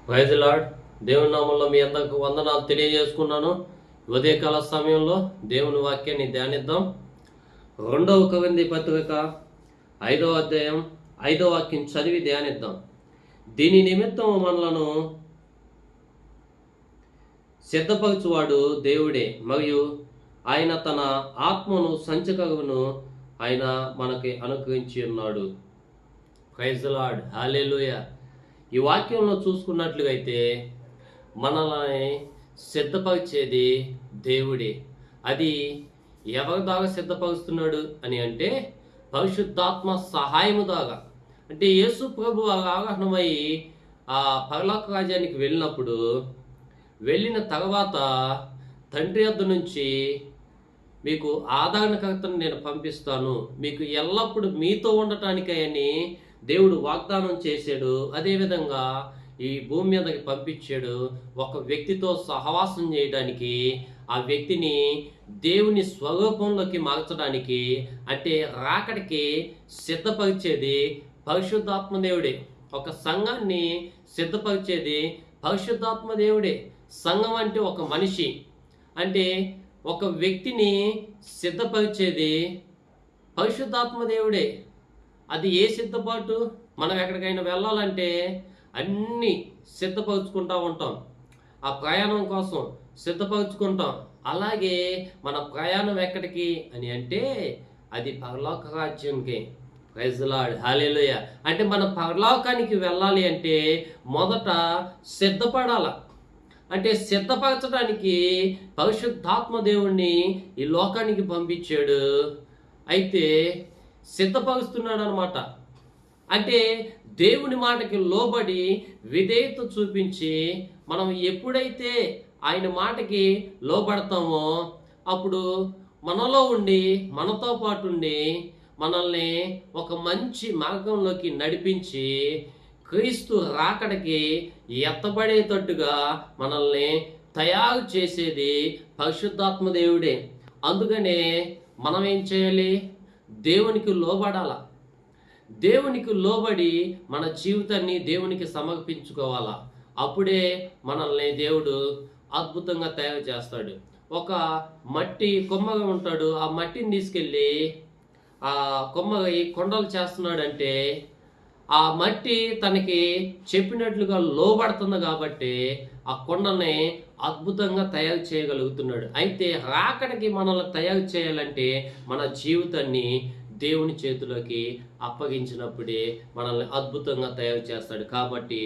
Praise lord. దేవుని నామంలో మీ అందరికి వందనాలు తెలియజేసుకున్నాను. ఉదయకాల సమయంలో దేవుని వాక్యాన్ని ధ్యానిద్దాం. 2వ కొరింథీ పత్రిక 5వ అధ్యాయం 5వ వాక్యం చదివి ధ్యానిద్దాం. దీని నిమిత్తం మనలను సిద్ధపరచువాడు దేవుడే, మరియు ఆయన తన ఆత్మను సంచకరును ఆయన మనకి అనుగ్రహించి ఉన్నాడు. ప్రైజ్ లార్డ్, హల్లెలూయా. ఈ వాక్యంలో చూసుకున్నట్లుగైతే మనల్ని సిద్ధపరిచేది దేవుడే. అది ఎవరి దాకా సిద్ధపరుస్తున్నాడు అని అంటే పరిశుద్ధాత్మ సహాయము దాకా. అంటే యేసు ప్రభు ఆగ్రహమై ఆ పరలోక రాజ్యానికి వెళ్ళిన తర్వాత తండ్రి వద్ద నుంచి మీకు ఆదరణకర్తను నేను పంపిస్తాను, మీకు ఎల్లప్పుడూ మీతో ఉండటానికని దేవుడు వాగ్దానం చేశాడు. అదేవిధంగా ఈ భూమి మీదకి పంపించాడు ఒక వ్యక్తితో సహవాసం చేయడానికి, ఆ వ్యక్తిని దేవుని స్వరూపంలోకి మార్చడానికి, అంటే రాకడికి సిద్ధపరిచేది పరిశుద్ధాత్మ దేవుడే. ఒక సంఘాన్ని సిద్ధపరిచేది పరిశుద్ధాత్మ దేవుడే. సంఘం అంటే ఒక మనిషి, అంటే ఒక వ్యక్తిని సిద్ధపరిచేది పరిశుద్ధాత్మ దేవుడే. అది ఏ సిద్ధపాటు? మనం ఎక్కడికైనా వెళ్ళాలంటే అన్నీ సిద్ధపరుచుకుంటూ ఉంటాం, ఆ ప్రయాణం కోసం సిద్ధపరుచుకుంటాం. అలాగే మన ప్రయాణం ఎక్కడికి అని అంటే అది పరలోక రాజ్యంకి. ప్రైజ్ లార్డ్, హల్లెలూయా. అంటే మన పరలోకానికి వెళ్ళాలి అంటే మొదట సిద్ధపడాల. అంటే సిద్ధపరచడానికి పరిశుద్ధాత్మ దేవుణ్ణి ఈ లోకానికి పంపించాడు. అయితే సిద్ధపరుస్తున్నాడు అనమాట. అంటే దేవుని మాటకి లోబడి విధేయత చూపించి మనం ఎప్పుడైతే ఆయన మాటకి లోబడతామో అప్పుడు మనలో ఉండి మనతో పాటు ఉండి మనల్ని ఒక మంచి మార్గంలోకి నడిపించి క్రీస్తు రాకడికి ఎత్తబడేటట్టుగా మనల్ని తయారు చేసేది పరిశుద్ధాత్మ దేవుడే. అందుకనే మనం ఏం చేయాలి? దేవునికి లోబడాల. దేవునికి లోబడి మన జీవితాన్ని దేవునికి సమర్పించుకోవాలా. అప్పుడే మనల్ని దేవుడు అద్భుతంగా తయారు చేస్తాడు. ఒక మట్టి కొమ్మగా ఉంటాడు, ఆ మట్టిని తీసుకెళ్ళి ఆ కొమ్మగా కొండలు చేస్తున్నాడంటే ఆ మట్టి తనకి చెప్పినట్లుగా లోబడుతుంది కాబట్టి ఆ కొండని అద్భుతంగా తయారు చేయగలుగుతున్నాడు. అయితే రాకడికి మనల్ని తయారు చేయాలంటే మన జీవితాన్ని దేవుని చేతిలోకి అప్పగించినప్పుడే మనల్ని అద్భుతంగా తయారు చేస్తాడు. కాబట్టి